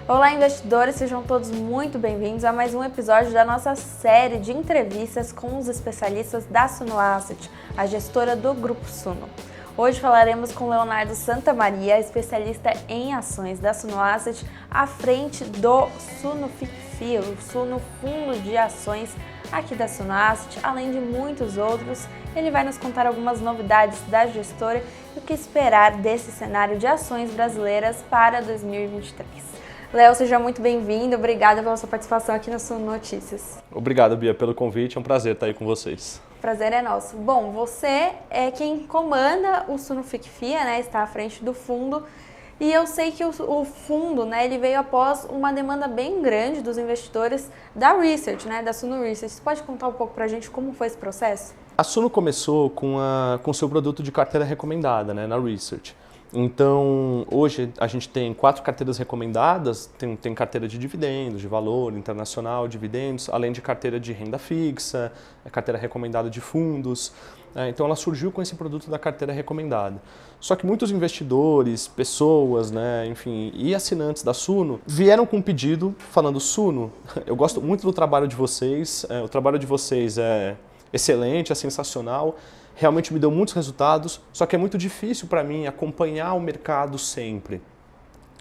Olá, investidores, sejam todos muito bem-vindos a mais um episódio da nossa série de entrevistas com os especialistas da Suno Asset, a gestora do Grupo Suno. Hoje falaremos com Leonardo Santamaria, especialista em ações da Suno Asset, à frente do Suno FICFI, o Suno Fundo de Ações aqui da Suno Asset, além de muitos outros. Ele vai nos contar algumas novidades da gestora e o que esperar desse cenário de ações brasileiras para 2023. Léo, seja muito bem-vindo. Obrigada pela sua participação aqui no Suno Notícias. Obrigado, Bia, pelo convite. É um prazer estar aí com vocês. Prazer é nosso. Bom, você é quem comanda o Suno FICFI, né? Está à frente do fundo. E eu sei que o fundo, né, ele veio após uma demanda bem grande dos investidores da Research, né, da Suno Research. Você pode contar um pouco para a gente como foi esse processo? A Suno começou com seu produto de carteira recomendada, né, na Research. Então, hoje a gente tem 4 carteiras recomendadas, tem carteira de dividendos, de valor, internacional, dividendos, além de carteira de renda fixa, carteira recomendada de fundos. Então, ela surgiu com esse produto da carteira recomendada. Só que muitos investidores, pessoas, né, enfim, e assinantes da Suno vieram com um pedido falando: Suno, eu gosto muito do trabalho de vocês, o trabalho de vocês é excelente, é sensacional, realmente me deu muitos resultados, só que é muito difícil para mim acompanhar o mercado sempre.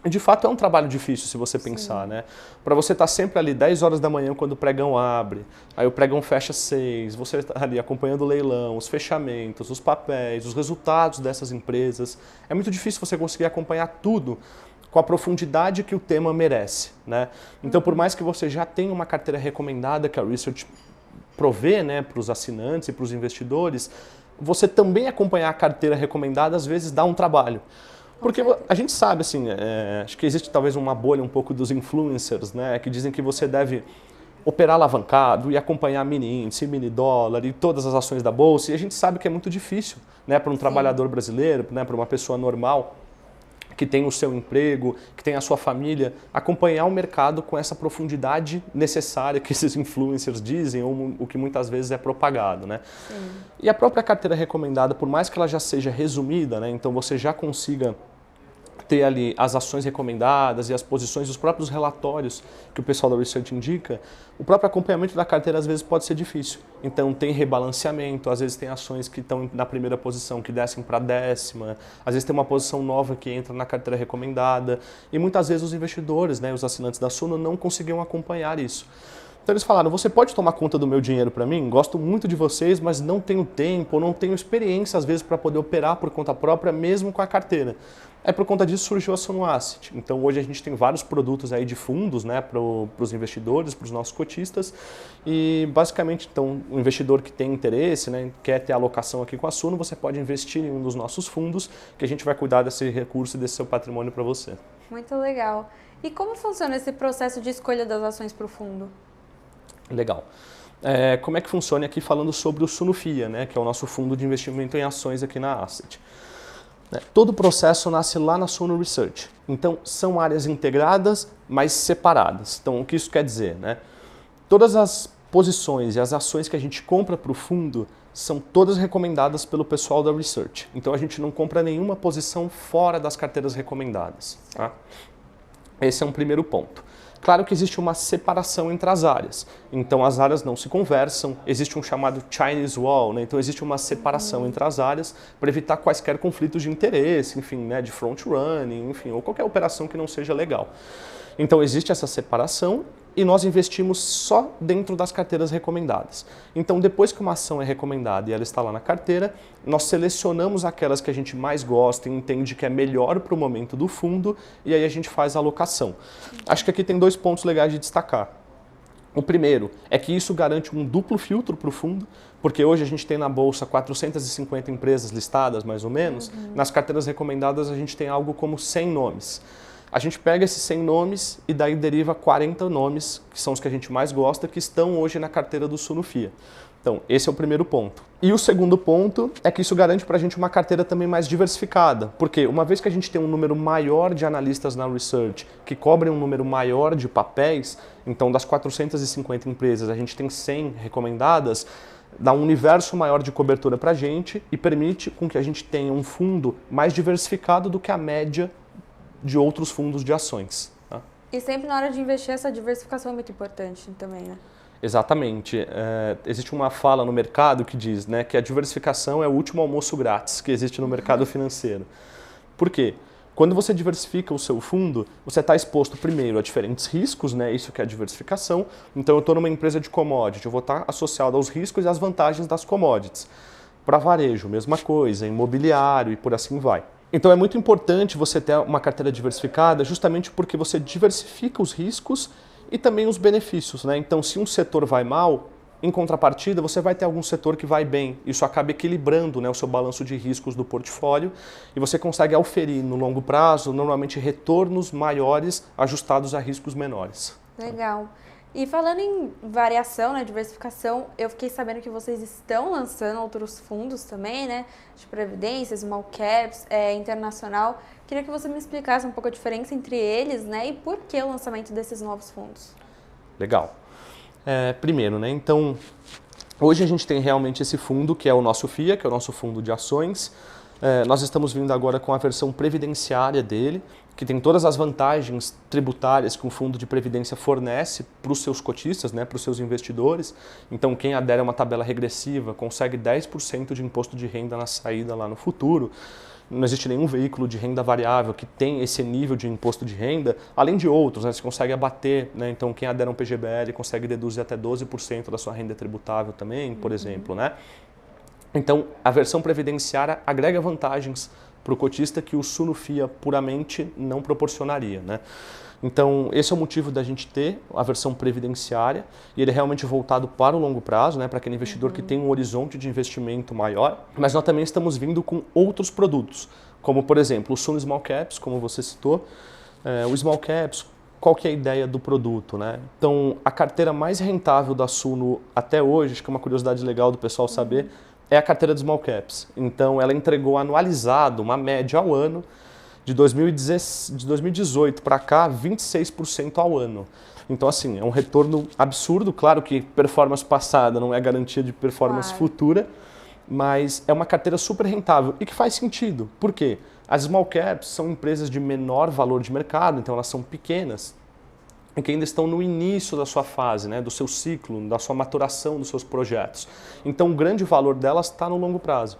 E de fato é um trabalho difícil se você pensar, né? Para você estar sempre ali 10 horas da manhã quando o pregão abre, aí o pregão fecha 6, você está ali acompanhando o leilão, os fechamentos, os papéis, os resultados dessas empresas. É muito difícil você conseguir acompanhar tudo com a profundidade que o tema merece, né? Então, por mais que você já tenha uma carteira recomendada que a Research provê, né, para os assinantes e para os investidores, você também acompanhar a carteira recomendada às vezes dá um trabalho. Porque a gente sabe, assim, acho que existe talvez uma bolha um pouco dos influencers, né, que dizem que você deve operar alavancado e acompanhar mini índice, mini dólar e todas as ações da bolsa, e a gente sabe que é muito difícil, né, para um trabalhador brasileiro, né, para uma pessoa normal, que tem o seu emprego, que tem a sua família, acompanhar o mercado com essa profundidade necessária que esses influencers dizem, ou o que muitas vezes é propagado, né? Sim. E a própria carteira recomendada, por mais que ela já seja resumida, né, então você já consiga ter ali as ações recomendadas e as posições, os próprios relatórios que o pessoal da Research indica, o próprio acompanhamento da carteira às vezes pode ser difícil. Então tem rebalanceamento, às vezes tem ações que estão na primeira posição que descem para a 10ª, às vezes tem uma posição nova que entra na carteira recomendada, e muitas vezes os investidores, né, os assinantes da Suno não conseguiam acompanhar isso. Então eles falaram: você pode tomar conta do meu dinheiro para mim? Gosto muito de vocês, mas não tenho tempo, não tenho experiência às vezes para poder operar por conta própria, mesmo com a carteira. Por conta disso surgiu a Suno Asset. Então hoje a gente tem vários produtos aí de fundos, né, para os investidores, para os nossos cotistas, e basicamente então o investidor que tem interesse, né, quer ter alocação aqui com a Suno, você pode investir em um dos nossos fundos, que a gente vai cuidar desse recurso e desse seu patrimônio para você. Muito legal. E como funciona esse processo de escolha das ações para o fundo? Legal. Como é que funciona aqui falando sobre o Suno FIA, né, que é o nosso fundo de investimento em ações aqui na Asset. Todo o processo nasce lá na Suno Research. Então, são áreas integradas, mas separadas. Então, o que isso quer dizer, né? Todas as posições e as ações que a gente compra para o fundo são todas recomendadas pelo pessoal da Research. Então, a gente não compra nenhuma posição fora das carteiras recomendadas. Tá? Esse é um primeiro ponto. Claro que existe uma separação entre as áreas, então as áreas não se conversam, existe um chamado Chinese Wall, né? Então existe uma separação entre as áreas para evitar quaisquer conflitos de interesse, enfim, né? De front-running, enfim, ou qualquer operação que não seja legal. Então existe essa separação e nós investimos só dentro das carteiras recomendadas. Então depois que uma ação é recomendada e ela está lá na carteira, nós selecionamos aquelas que a gente mais gosta e entende que é melhor para o momento do fundo e aí a gente faz a alocação. Acho que aqui tem 2 pontos legais de destacar. O primeiro é que isso garante um duplo filtro para o fundo, porque hoje a gente tem na bolsa 450 empresas listadas, mais ou menos. Nas carteiras recomendadas a gente tem algo como 100 nomes. A gente pega esses 100 nomes e daí deriva 40 nomes, que são os que a gente mais gosta, que estão hoje na carteira do Suno FIA. Então, esse é o primeiro ponto. E o segundo ponto é que isso garante para a gente uma carteira também mais diversificada, porque uma vez que a gente tem um número maior de analistas na Research que cobrem um número maior de papéis, então das 450 empresas a gente tem 100 recomendadas, dá um universo maior de cobertura para a gente e permite com que a gente tenha um fundo mais diversificado do que a média de outros fundos de ações. Tá? E sempre na hora de investir, essa diversificação é muito importante também, né? Exatamente. Existe uma fala no mercado que diz, né, que a diversificação é o último almoço grátis que existe no mercado financeiro. Por quê? Quando você diversifica o seu fundo, você está exposto primeiro a diferentes riscos, né? Isso que é a diversificação. Então eu estou numa empresa de commodity, eu vou estar associado aos riscos e às vantagens das commodities. Para varejo, mesma coisa, imobiliário e por assim vai. Então é muito importante você ter uma carteira diversificada justamente porque você diversifica os riscos e também os benefícios, né? Então, se um setor vai mal, em contrapartida, você vai ter algum setor que vai bem. Isso acaba equilibrando, né, o seu balanço de riscos do portfólio e você consegue auferir no longo prazo, normalmente, retornos maiores ajustados a riscos menores. Legal. E falando em variação, né, diversificação, eu fiquei sabendo que vocês estão lançando outros fundos também, né, de previdência, small caps, internacional. Queria que você me explicasse um pouco a diferença entre eles, né, e por que o lançamento desses novos fundos. Legal. Primeiro, né, então, hoje a gente tem realmente esse fundo que é o nosso FIA, que é o nosso fundo de ações. Nós estamos vindo agora com a versão previdenciária dele, que tem todas as vantagens tributárias que um fundo de previdência fornece para os seus cotistas, né, para os seus investidores. Então, quem adere a uma tabela regressiva consegue 10% de imposto de renda na saída lá no futuro. Não existe nenhum veículo de renda variável que tem esse nível de imposto de renda, além de outros, né, você consegue abater, né, então quem adere a um PGBL consegue deduzir até 12% da sua renda tributável também, por exemplo, né? Então, a versão previdenciária agrega vantagens para o cotista que o Suno-FIA puramente não proporcionaria, né? Então, esse é o motivo da gente ter a versão previdenciária e ele é realmente voltado para o longo prazo, né, para aquele investidor que tem um horizonte de investimento maior. Mas nós também estamos vindo com outros produtos, como, por exemplo, o Suno Small Caps, como você citou. O Small Caps, qual que é a ideia do produto, né? Então, a carteira mais rentável da Suno até hoje, acho que é uma curiosidade legal do pessoal saber, é a carteira de Small Caps. Então, ela entregou anualizado, uma média ao ano, de 2018 para cá, 26% ao ano. Então, assim, é um retorno absurdo. Claro que performance passada não é garantia de performance futura, mas é uma carteira super rentável e que faz sentido. Por quê? As small caps são empresas de menor valor de mercado, então elas são pequenas e que ainda estão no início da sua fase, né, do seu ciclo, da sua maturação dos seus projetos. Então, o grande valor delas está no longo prazo.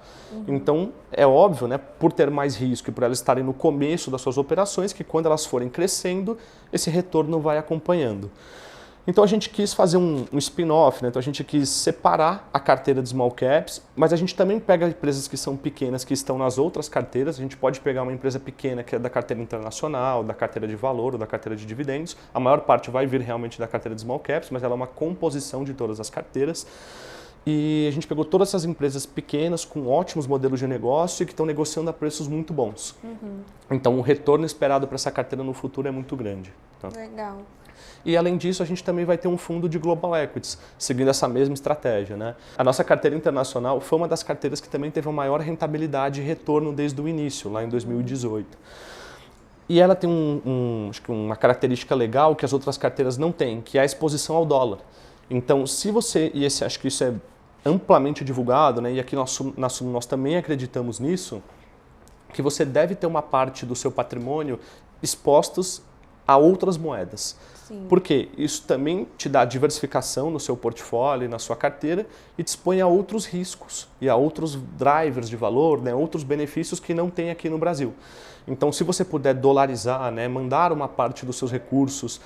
Então, é óbvio, né, por ter mais risco e por elas estarem no começo das suas operações, que quando elas forem crescendo, esse retorno vai acompanhando. Então a gente quis fazer um spin-off, né? Então a gente quis separar a carteira de small caps, mas a gente também pega empresas que são pequenas, que estão nas outras carteiras. A gente pode pegar uma empresa pequena que é da carteira internacional, da carteira de valor ou da carteira de dividendos. A maior parte vai vir realmente da carteira de small caps, mas ela é uma composição de todas as carteiras. E a gente pegou todas essas empresas pequenas com ótimos modelos de negócio e que estão negociando a preços muito bons. Então o retorno esperado para essa carteira no futuro é muito grande. Tá? Legal. E além disso, a gente também vai ter um fundo de Global Equities, seguindo essa mesma estratégia, né? A nossa carteira internacional foi uma das carteiras que também teve a maior rentabilidade e retorno desde o início, lá em 2018. E ela tem acho que uma característica legal que as outras carteiras não têm, que é a exposição ao dólar. Então, se você, e acho que isso é amplamente divulgado, né? E aqui nós também acreditamos nisso, que você deve ter uma parte do seu patrimônio expostos a outras moedas. Sim. Porque isso também te dá diversificação no seu portfólio e na sua carteira e te expõe a outros riscos e a outros drivers de valor, né, outros benefícios que não tem aqui no Brasil. Então, se você puder dolarizar, né, mandar uma parte dos seus recursos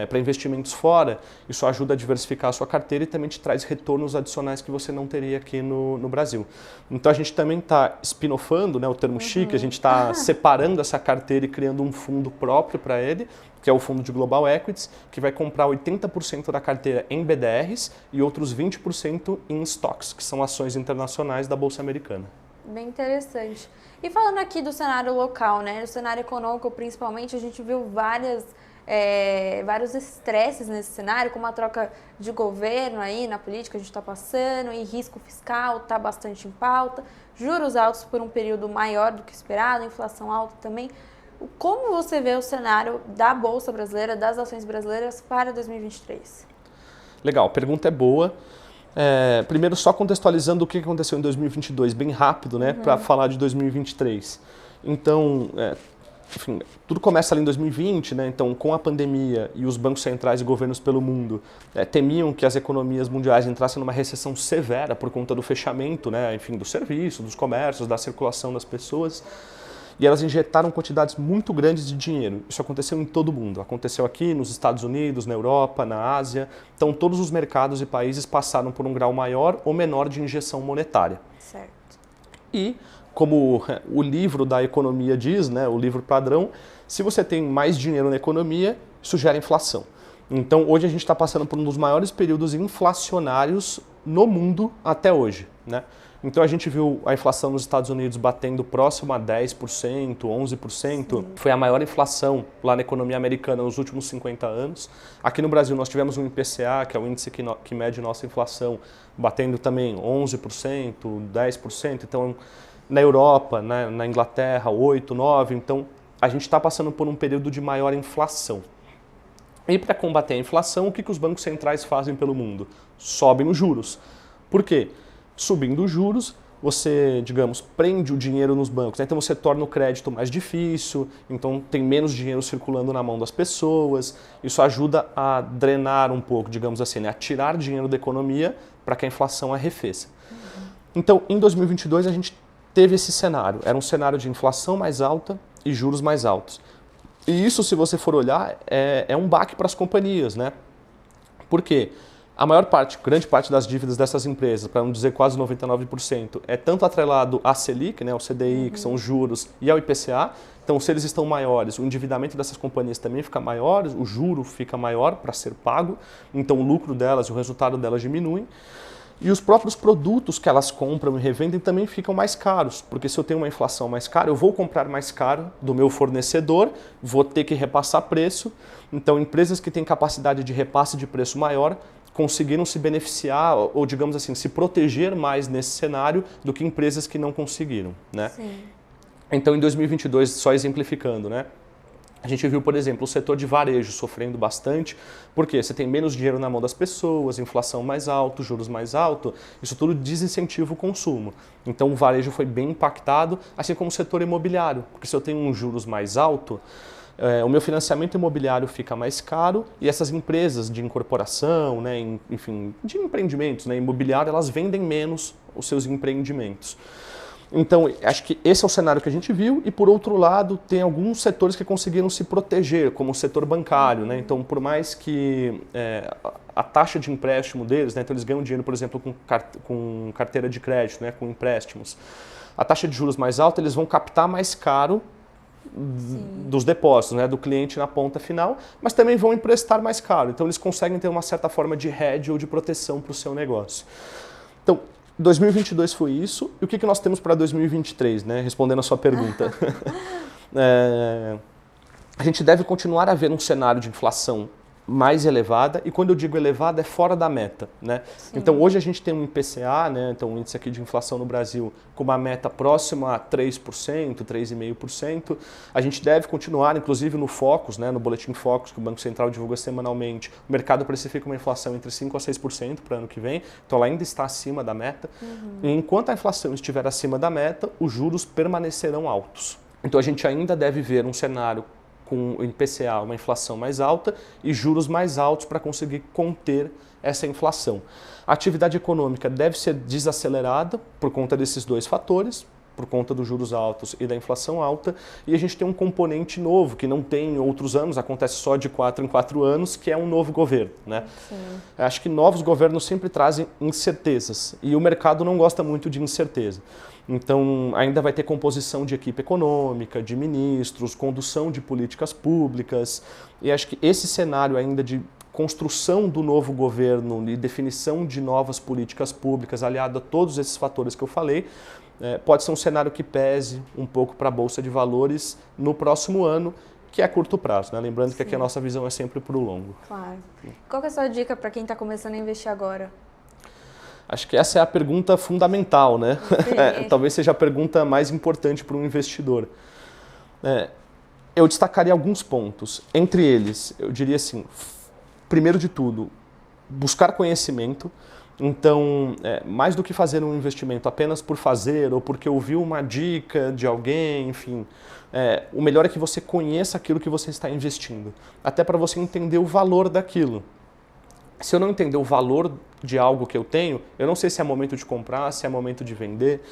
para investimentos fora, isso ajuda a diversificar a sua carteira e também te traz retornos adicionais que você não teria aqui no Brasil. Então, a gente também está spin-offando, né, o termo chique, a gente está separando essa carteira e criando um fundo próprio para ele, que é o fundo de Global Equities, que vai comprar 80% da carteira em BDRs e outros 20% em stocks, que são ações internacionais da Bolsa Americana. Bem interessante. E falando aqui do cenário local, né? No cenário econômico, principalmente, a gente viu vários estresses nesse cenário, como a troca de governo aí na política, a gente está passando, e risco fiscal está bastante em pauta, juros altos por um período maior do que esperado, inflação alta também. Como você vê o cenário da Bolsa Brasileira, das ações brasileiras para 2023? Legal, a pergunta é boa. Primeiro, só contextualizando o que aconteceu em 2022, bem rápido, né, para falar de 2023. Então, enfim, tudo começa ali em 2020, né? Então, com a pandemia e os bancos centrais e governos pelo mundo temiam que as economias mundiais entrassem numa recessão severa por conta do fechamento, né, enfim, do serviço, dos comércios, da circulação das pessoas. E elas injetaram quantidades muito grandes de dinheiro. Isso aconteceu em todo o mundo. Aconteceu aqui nos Estados Unidos, na Europa, na Ásia. Então, todos os mercados e países passaram por um grau maior ou menor de injeção monetária. Certo. E, como o livro da economia diz, né, o livro padrão, se você tem mais dinheiro na economia, isso gera inflação. Então, hoje a gente está passando por um dos maiores períodos inflacionários no mundo até hoje, né? Então a gente viu a inflação nos Estados Unidos batendo próximo a 10%, 11%. Sim. Foi a maior inflação lá na economia americana nos últimos 50 anos. Aqui no Brasil nós tivemos um IPCA, que é o índice que mede nossa inflação, batendo também 11%, 10%. Então na Europa, na Inglaterra, 8%, 9%. Então a gente está passando por um período de maior inflação. E para combater a inflação, o que os bancos centrais fazem pelo mundo? Sobem os juros. Por quê? Subindo os juros, você, digamos, prende o dinheiro nos bancos, né? Então você torna o crédito mais difícil, então tem menos dinheiro circulando na mão das pessoas. Isso ajuda a drenar um pouco, digamos assim, né? A tirar dinheiro da economia para que a inflação arrefeça. Então, em 2022, a gente teve esse cenário. Era um cenário de inflação mais alta e juros mais altos. E isso, se você for olhar, é um baque para as companhias, né? Por quê? A grande parte das dívidas dessas empresas, para não dizer quase 99%, é tanto atrelado à Selic, né, ao CDI, que são os juros, e ao IPCA. Então, se eles estão maiores, o endividamento dessas companhias também fica maior, o juro fica maior para ser pago, então o lucro delas, o resultado delas diminui. E os próprios produtos que elas compram e revendem também ficam mais caros, porque se eu tenho uma inflação mais cara, eu vou comprar mais caro do meu fornecedor, vou ter que repassar preço. Então, empresas que têm capacidade de repasse de preço maior conseguiram se beneficiar ou, digamos assim, se proteger mais nesse cenário do que empresas que não conseguiram, né? Sim. Então, em 2022, só exemplificando, né? A gente viu, por exemplo, o setor de varejo sofrendo bastante, porque você tem menos dinheiro na mão das pessoas, inflação mais alta, juros mais altos, isso tudo desincentiva o consumo. Então o varejo foi bem impactado, assim como o setor imobiliário, porque se eu tenho um juros mais alto, o meu financiamento imobiliário fica mais caro e essas empresas de incorporação, né, enfim, de empreendimentos, né, imobiliário, elas vendem menos os seus empreendimentos. Então, acho que esse é o cenário que a gente viu e, por outro lado, tem alguns setores que conseguiram se proteger, como o setor bancário, né? Então, por mais que a taxa de empréstimo deles, né? Então eles ganham dinheiro, por exemplo, com carteira de crédito, né? Com empréstimos, a taxa de juros mais alta, eles vão captar mais caro dos depósitos, né? Do cliente na ponta final, mas também vão emprestar mais caro. Então, eles conseguem ter uma certa forma de hedge ou de proteção para o seu negócio. Então, 2022 foi isso. E o que nós temos para 2023, né? Respondendo a sua pergunta. A gente deve continuar a ver um cenário de inflação mais elevada, e quando eu digo elevada é fora da meta, né? Então hoje a gente tem um IPCA, né? Então um índice aqui de inflação no Brasil com uma meta próxima a 3%, 3,5%. A gente deve continuar, inclusive no Focus, né? No Boletim Focus que o Banco Central divulga semanalmente, o mercado precifica uma inflação entre 5% a 6% para o ano que vem, então ela ainda está acima da meta. E enquanto a inflação estiver acima da meta, os juros permanecerão altos. Então a gente ainda deve ver um cenário com o IPCA, uma inflação mais alta e juros mais altos para conseguir conter essa inflação. A atividade econômica deve ser desacelerada por conta desses dois fatores, por conta dos juros altos e da inflação alta, e a gente tem um componente novo que não tem em outros anos, acontece só de 4 em 4 anos, que é um novo governo, né? Acho que novos governos sempre trazem incertezas e o mercado não gosta muito de incerteza. Então, ainda vai ter composição de equipe econômica, de ministros, condução de políticas públicas, e acho que esse cenário ainda de construção do novo governo e definição de novas políticas públicas, aliado a todos esses fatores que eu falei, pode ser um cenário que pese um pouco para a Bolsa de Valores no próximo ano, que é a curto prazo, né? Lembrando que aqui a nossa visão é sempre para o longo. Claro. Qual que é a sua dica para quem está começando a investir agora? Acho que essa é a pergunta fundamental, né? Talvez seja a pergunta mais importante para um investidor. Eu destacaria alguns pontos. Entre eles, eu diria assim, primeiro de tudo, buscar conhecimento. Então, mais do que fazer um investimento apenas por fazer ou porque ouviu uma dica de alguém, enfim, o melhor é que você conheça aquilo que você está investindo, até para você entender o valor daquilo. Se eu não entender o valor de algo que eu tenho, eu não sei se é momento de comprar, se é momento de vender,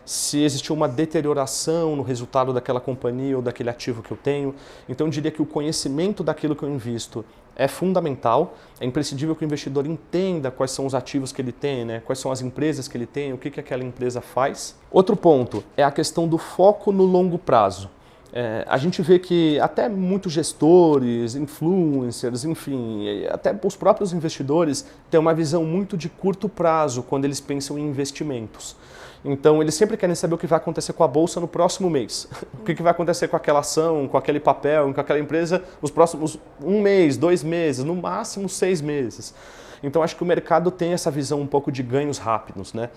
se existiu uma deterioração no resultado daquela companhia ou daquele ativo que eu tenho. Então eu diria que o conhecimento daquilo que eu invisto é fundamental, é imprescindível que o investidor entenda quais são os ativos que ele tem, né? Quais são as empresas que ele tem, o que aquela empresa faz. Outro ponto é a questão do foco no longo prazo. A gente vê que até muitos gestores, influencers, enfim, até os próprios investidores têm uma visão muito de curto prazo quando eles pensam em investimentos. Então, eles sempre querem saber o que vai acontecer com a bolsa no próximo mês. O que vai acontecer com aquela ação, com aquele papel, com aquela empresa nos próximos 1 mês, 2 meses, no máximo 6 meses. Então, acho que o mercado tem essa visão um pouco de ganhos rápidos, né?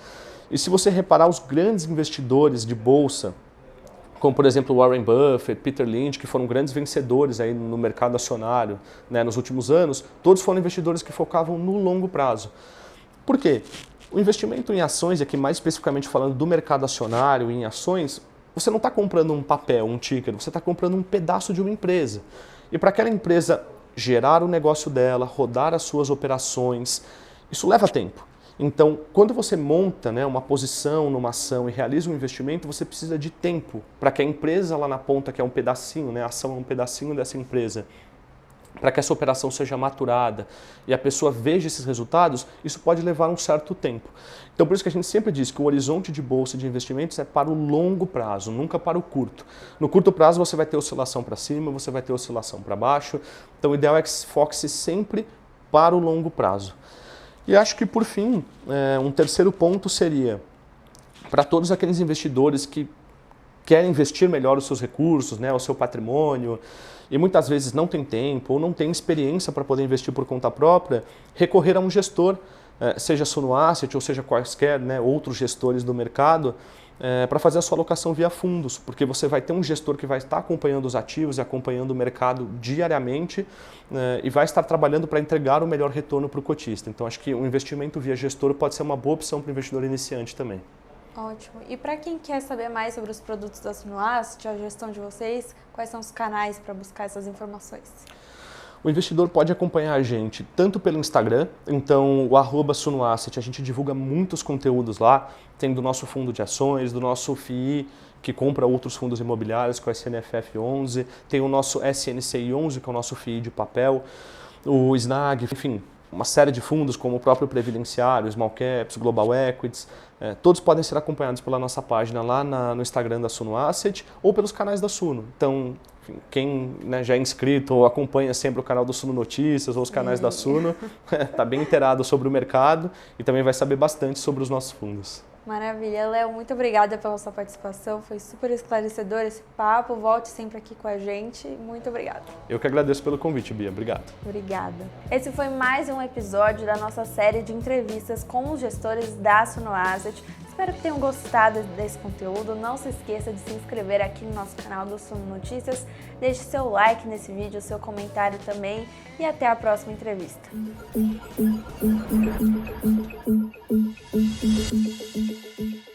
E se você reparar, os grandes investidores de bolsa, como por exemplo Warren Buffett, Peter Lynch, que foram grandes vencedores aí no mercado acionário, né, nos últimos anos, todos foram investidores que focavam no longo prazo. Por quê? O investimento em ações, aqui mais especificamente falando do mercado acionário, em ações, você não está comprando um papel, um ticker, você está comprando um pedaço de uma empresa. E para aquela empresa gerar o negócio dela, rodar as suas operações, isso leva tempo. Então, quando você monta, né, uma posição numa ação e realiza um investimento, você precisa de tempo para que a empresa lá na ponta, que é um pedacinho, né, a ação é um pedacinho dessa empresa, para que essa operação seja maturada e a pessoa veja esses resultados, isso pode levar um certo tempo. Então, por isso que a gente sempre diz que o horizonte de bolsa de investimentos é para o longo prazo, nunca para o curto. No curto prazo você vai ter oscilação para cima, você vai ter oscilação para baixo, então o ideal é que foque-se sempre para o longo prazo. E acho que, por fim, um terceiro ponto seria, para todos aqueles investidores que querem investir melhor os seus recursos, né, o seu patrimônio, e muitas vezes não tem tempo ou não tem experiência para poder investir por conta própria, recorrer a um gestor, seja Suno Asset ou seja quaisquer, né, outros gestores do mercado, para fazer a sua alocação via fundos, porque você vai ter um gestor que vai estar acompanhando os ativos e acompanhando o mercado diariamente e vai estar trabalhando para entregar o melhor retorno para o cotista. Então acho que o investimento via gestor pode ser uma boa opção para o investidor iniciante também. Ótimo. E para quem quer saber mais sobre os produtos da Suno Asset, a gestão de vocês, quais são os canais para buscar essas informações? O investidor pode acompanhar a gente tanto pelo Instagram, então o @SunoAsset, a gente divulga muitos conteúdos lá, tem do nosso fundo de ações, do nosso FII, que compra outros fundos imobiliários, com o SNFF 11, tem o nosso SNCI 11, que é o nosso FII de papel, o SNAG, enfim, uma série de fundos como o próprio Previdenciário, Small Caps, Global Equities, todos podem ser acompanhados pela nossa página lá no Instagram da Suno Asset ou pelos canais da Suno. Então, enfim, quem, né, já é inscrito ou acompanha sempre o canal do Suno Notícias ou os canais da Suno, está bem inteirado sobre o mercado e também vai saber bastante sobre os nossos fundos. Maravilha, Léo, muito obrigada pela sua participação, foi super esclarecedor esse papo, volte sempre aqui com a gente, muito obrigada. Eu que agradeço pelo convite, Bia, obrigado. Obrigada. Esse foi mais um episódio da nossa série de entrevistas com os gestores da Suno Asset. Espero que tenham gostado desse conteúdo, não se esqueça de se inscrever aqui no nosso canal do Suno Notícias, deixe seu like nesse vídeo, seu comentário também e até a próxima entrevista. Thank you.